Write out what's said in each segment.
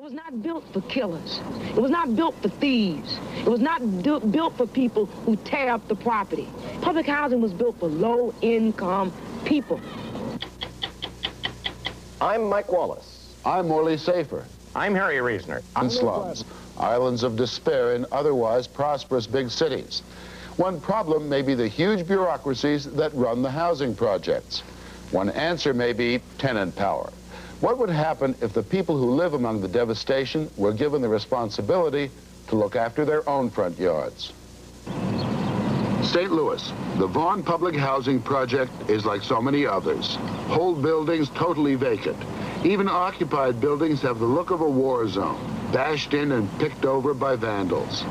It was not built for killers. It was not built for thieves. It was not built for people who tear up the property. Public housing was built for low-income people. I'm Mike Wallace. I'm Morley Safer. I'm Harry Reasoner. Slums, islands of despair in otherwise prosperous big cities. One problem may be the huge bureaucracies that run the housing projects. One answer may be tenant power. What would happen if the people who live among the devastation were given the responsibility to look after their own front yards? St. Louis, the Vaughan Public Housing Project is like so many others. Whole buildings totally vacant. Even occupied buildings have the look of a war zone, bashed in and picked over by vandals.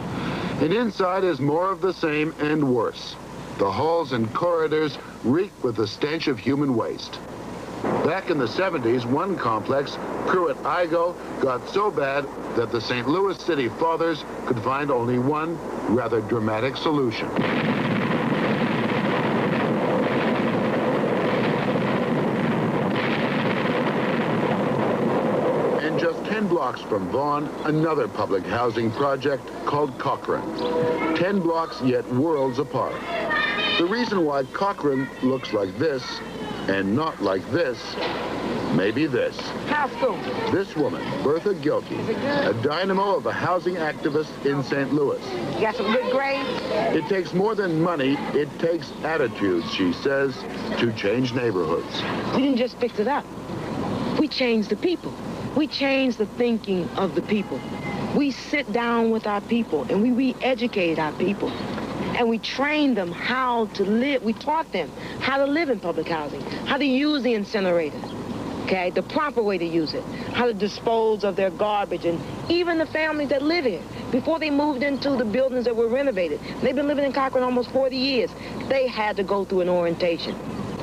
And inside is more of the same and worse. The halls and corridors reek with the stench of human waste. Back in the 70s, one complex, Pruitt-Igoe, got so bad that the St. Louis City Fathers could find only one rather dramatic solution. And just 10 blocks from Vaughan, another public housing project called Cochran. 10 blocks yet worlds apart. The reason why Cochran looks like this and not like this, maybe this. This woman, Bertha Gilkey, a dynamo of a housing activist in St. Louis. You got some good grades? It takes more than money, it takes attitudes, she says, to change neighborhoods. We didn't just fix it up. We changed the people. We changed the thinking of the people. We sit down with our people and we re-educate our people. And we trained them how to live. We taught them how to live in public housing, how to use the incinerator, okay, the proper way to use it, how to dispose of their garbage, and even the families that live here. Before they moved into the buildings that were renovated, they've been living in Cochran almost 40 years. They had to go through an orientation.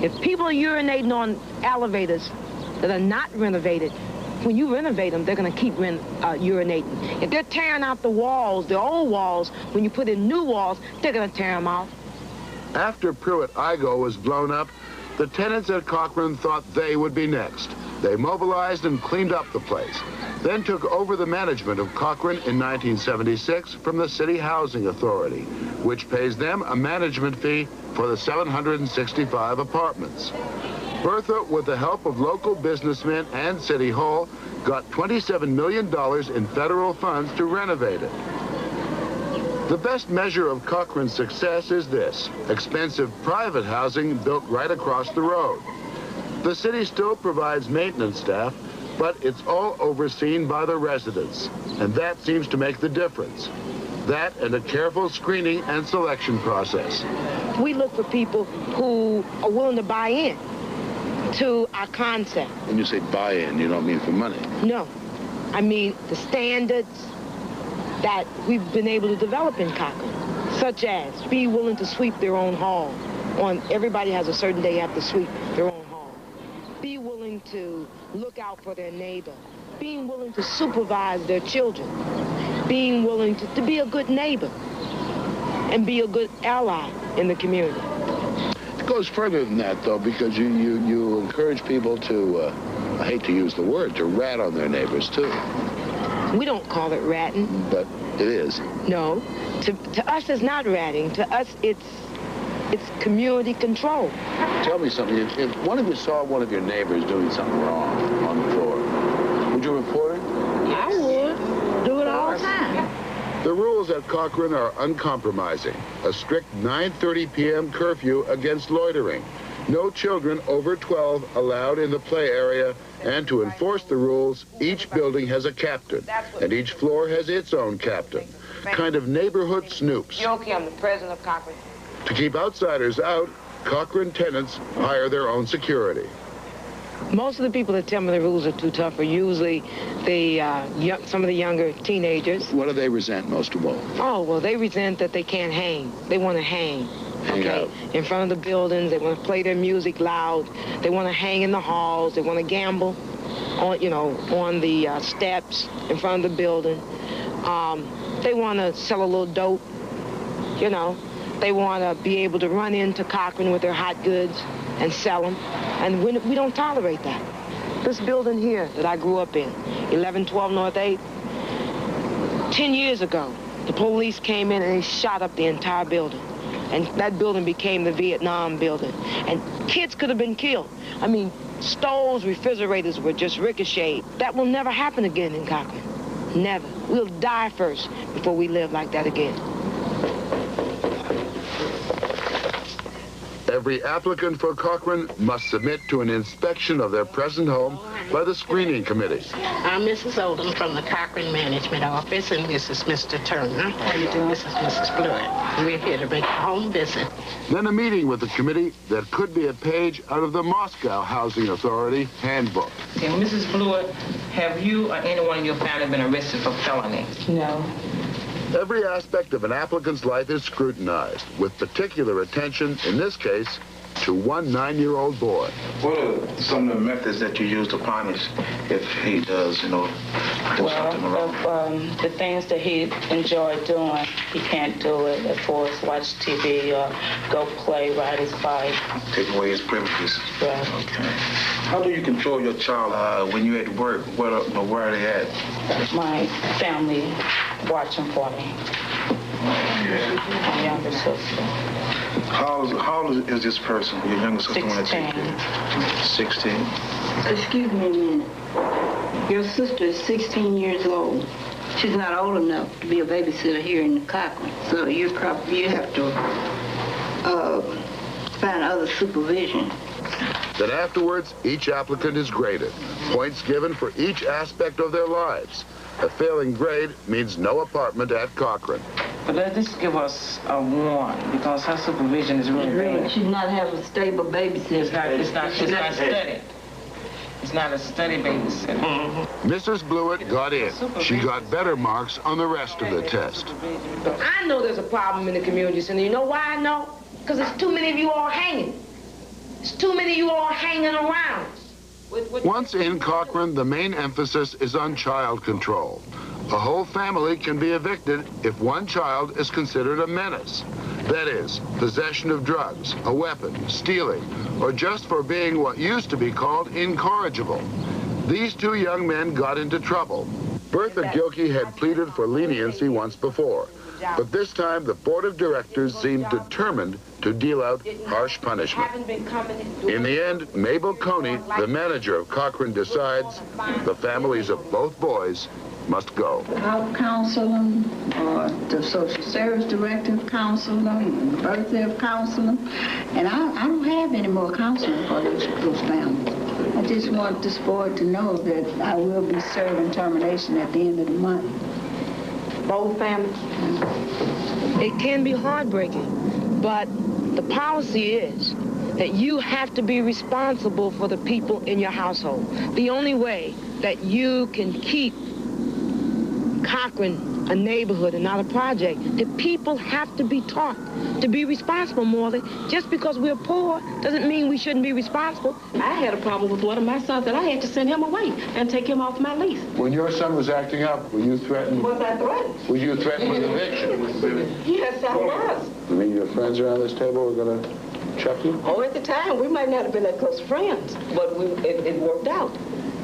If people are urinating on elevators that are not renovated, when you renovate them, they're going to keep urinating. If they're tearing out the walls, the old walls, when you put in new walls, they're going to tear them out. After Pruitt-Igoe was blown up, the tenants at Cochran thought they would be next. They mobilized and cleaned up the place, then took over the management of Cochran in 1976 from the City Housing Authority, which pays them a management fee for the 765 apartments. Bertha, with the help of local businessmen and City Hall, got $27 million in federal funds to renovate it. The best measure of Cochran's success is this: expensive private housing built right across the road. The city still provides maintenance staff, but it's all overseen by the residents, and that seems to make the difference. That and a careful screening and selection process. We look for people who are willing to buy in to our concept. When you say buy-in, you don't mean for money. No. I mean the standards that we've been able to develop in Cochran, such as be willing to sweep their own hall. Everybody has a certain day they have to sweep their own hall. Be willing to look out for their neighbor. Being willing to supervise their children. Being willing to be a good neighbor and be a good ally in the community. It goes further than that, though, because you encourage people to, I hate to use the word, to rat on their neighbors, too. We don't call it ratting. But it is. No. To us, it's not ratting. To us, it's community control. Tell me something. If one of you saw one of your neighbors doing something wrong on the floor, would you report it? I would. Do it all the time. The rules at Cochran are uncompromising. A strict 9:30 p.m. curfew against loitering. No children over 12 allowed in the play area. And to enforce the rules, each building has a captain, and each floor has its own captain. Kind of neighborhood snoops. Gilkey, I'm the president of Cochran. To keep outsiders out, Cochran tenants hire their own security. Most of the people that tell me the rules are too tough are usually some of the younger teenagers. What do they resent most of all? Oh, well, they resent that they can't hang. They want to hang. Okay, in front of the buildings. They want to play their music loud. They want to hang in the halls. They want to gamble on the steps in front of the building. They want to sell a little dope. They want to be able to run into Cochran with their hot goods and sell them. And we don't tolerate that. This building here that I grew up in, 1112 North 8th. 10 years ago, the police came in and they shot up the entire building. And that building became the Vietnam building. And kids could have been killed. I mean, stoves, refrigerators were just ricocheted. That will never happen again in Cochran. Never. We'll die first before we live like that again. Every applicant for Cochran must submit to an inspection of their present home by the screening committee. I'm Mrs. Oldham from the Cochran Management Office, and this is Mr. Turner. How you doing? This is Mrs. Blewett. We're here to make a home visit. Then a meeting with the committee that could be a page out of the Moscow Housing Authority handbook. Okay, Mrs. Blewett, have you or anyone in your family been arrested for felony? No. Every aspect of an applicant's life is scrutinized, with particular attention, in this case, to one 9-year-old boy. What are some of the methods that you use to punish if he does, do something wrong? The things that he enjoyed doing, he can't do it. Of course, watch TV or go play, ride his bike. Take away his privileges. Right. Okay. How do you control your child when you're at work? Where are they at? My family watching for me. My younger sister. How old is this person, your younger sister? 16. 16. Excuse me a minute. Your sister is 16 years old. She's not old enough to be a babysitter here in Cochran, so you have to find other supervision. Then afterwards, each applicant is graded. Points given for each aspect of their lives. A failing grade means no apartment at Cochran. But let this give us a 1, because her supervision is really bad. She's not having a stable babysitter. It's not steady. It's not a steady babysitter. Mrs. Blewett got in. She got better marks on the rest of the test. I know there's a problem in the community center. You know why I know? Because there's too many of you all hanging. There's too many of you all hanging around. Once in Cochran, the main emphasis is on child control. A whole family can be evicted if one child is considered a menace. That is, possession of drugs, a weapon, stealing, or just for being what used to be called incorrigible. These two young men got into trouble. Bertha Gilkey had pleaded for leniency once before, but this time the board of directors seemed determined to deal out harsh punishment. In the end, Mabel Coney, the manager of Cochran, decides the families of both boys must go. I'll counsel them, or the social service director counsel them, the birthday counsel them, and I don't have any more counseling for those families. I just want this board to know that I will be serving termination at the end of the month. Both families. It can be heartbreaking, but the policy is that you have to be responsible for the people in your household. The only way that you can keep Cochran a neighborhood and not a project, the people have to be taught to be responsible morally. Just because we're poor doesn't mean we shouldn't be responsible. I had a problem with one of my sons, and I had to send him away and take him off my lease. When your son was acting up, were you threatened? Was I threatened? Were you threatened with eviction? Yes, I was. You mean your friends around this table were going to chuck you? Oh, at the time, we might not have been that close friends, but it worked out.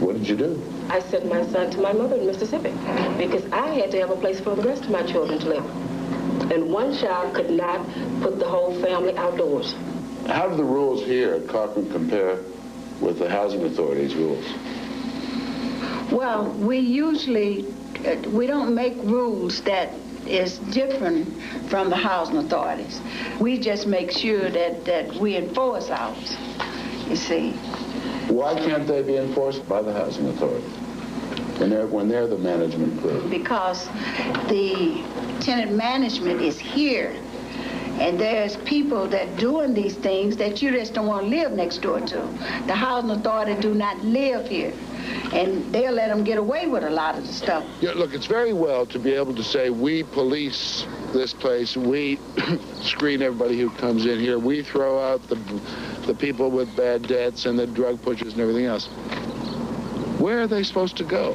What did you do? I sent my son to my mother in Mississippi because I had to have a place for the rest of my children to live. And one child could not put the whole family outdoors. How do the rules here at Cochran compare with the housing authority's rules? Well, we don't make rules that is different from the housing authorities. We just make sure that we enforce ours, you see. Why can't they be enforced by the housing authority when they're the management group? Because the tenant management is here, and there's people that doing these things that you just don't want to live next door to. The housing authority do not live here, and they'll let them get away with a lot of the stuff. Yeah, look, it's very well to be able to say we police this place, we screen everybody who comes in here, we throw out the people with bad debts and the drug pushers and everything else. Where are they supposed to go?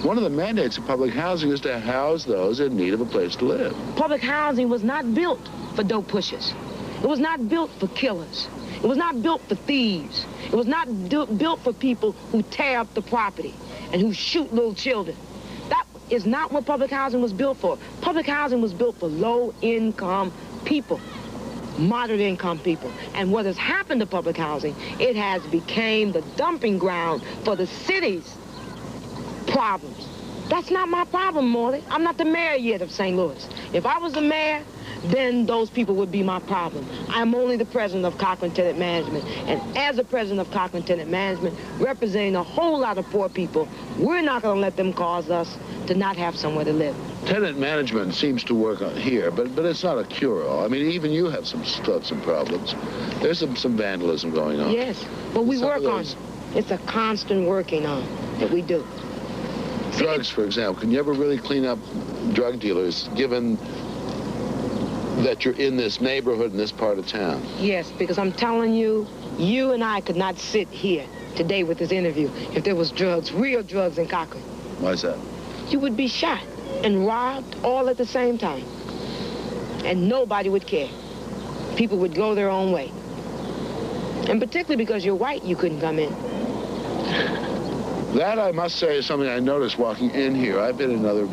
One of the mandates of public housing is to house those in need of a place to live. Public housing was not built for dope pushers. It was not built for killers. It was not built for thieves. It was not built for people who tear up the property. and who shoot little children. That is not what public housing was built for. Public housing was built for low-income people, moderate-income people. And what has happened to public housing, it has become the dumping ground for the city's problems. That's not my problem, Morley. I'm not the mayor yet of St. Louis. If I was the mayor, then those people would be my problem. I'm only the president of Cochran Tenant Management. And as the president of Cochran Tenant Management, representing a whole lot of poor people, we're not going to let them cause us to not have somewhere to live. Tenant management seems to work on here, but it's not a cure-all. I mean, even you have some problems. There's some vandalism going on. Yes, but we work on it. It's a constant working on that we do. Drugs, for example. Can you ever really clean up drug dealers, given that you're in this neighborhood in this part of town? Yes, because I'm telling you, you and I could not sit here today with this interview if there was drugs, real drugs in Cochran. Why is that? You would be shot and robbed all at the same time. And nobody would care. People would go their own way. And particularly because you're white, you couldn't come in. That, I must say, is something I noticed walking in here. I've been in other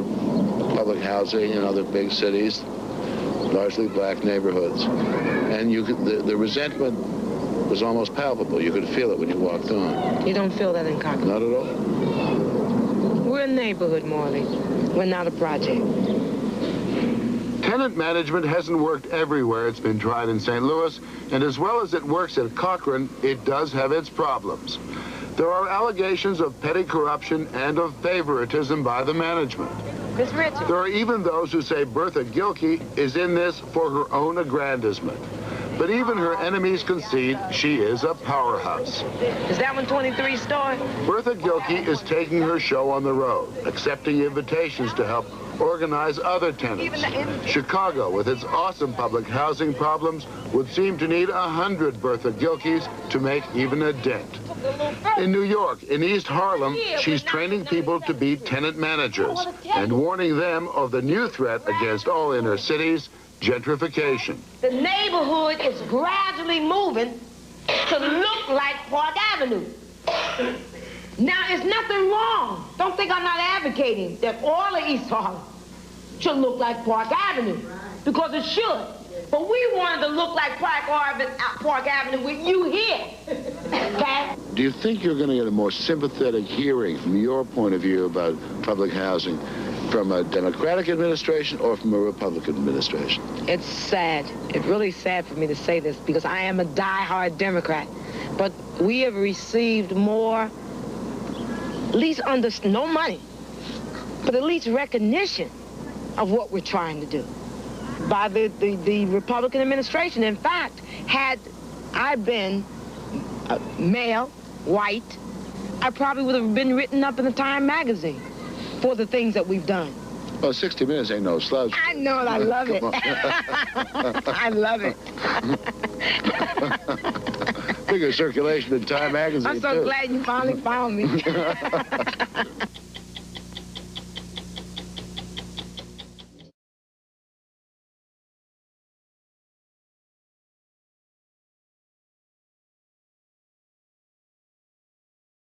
public housing in other big cities, largely black neighborhoods. And you could, the resentment was almost palpable. You could feel it when you walked on. You don't feel that in Cochran? Not at all? We're a neighborhood, Morley. We're not a project. Tenant management hasn't worked everywhere it's been tried in St. Louis, and as well as it works at Cochran, it does have its problems. There are allegations of petty corruption and of favoritism by the management. Miss Richards. There are even those who say Bertha Gilkey is in this for her own aggrandizement. But even her enemies concede she is a powerhouse. Is that one 23 story? Bertha Gilkey is taking her show on the road, accepting invitations to help organize other tenants. Chicago, with its awesome public housing problems, would seem to need 100 Bertha Gilkeys to make even a dent. In New York, in East Harlem, she's training people to be tenant managers and warning them of the new threat against all inner cities, gentrification. The neighborhood is gradually moving to look like Park Avenue. Now, there's nothing wrong. Don't think I'm not advocating that all of East Harlem should look like Park Avenue, because it should. But we wanted to look like Park Avenue with you here, okay? Do you think you're going to get a more sympathetic hearing from your point of view about public housing from a Democratic administration or from a Republican administration? It's sad. It's really sad for me to say this because I am a die-hard Democrat. But we have received more, at least no money, but at least recognition of what we're trying to do by the Republican administration. In fact, had I been male, white, I probably would have been written up in the Time magazine for the things that we've done. Well, 60 Minutes ain't no slouch. I know, and I love it. I love it. Bigger circulation in Time magazine, I'm so too. glad you finally found me.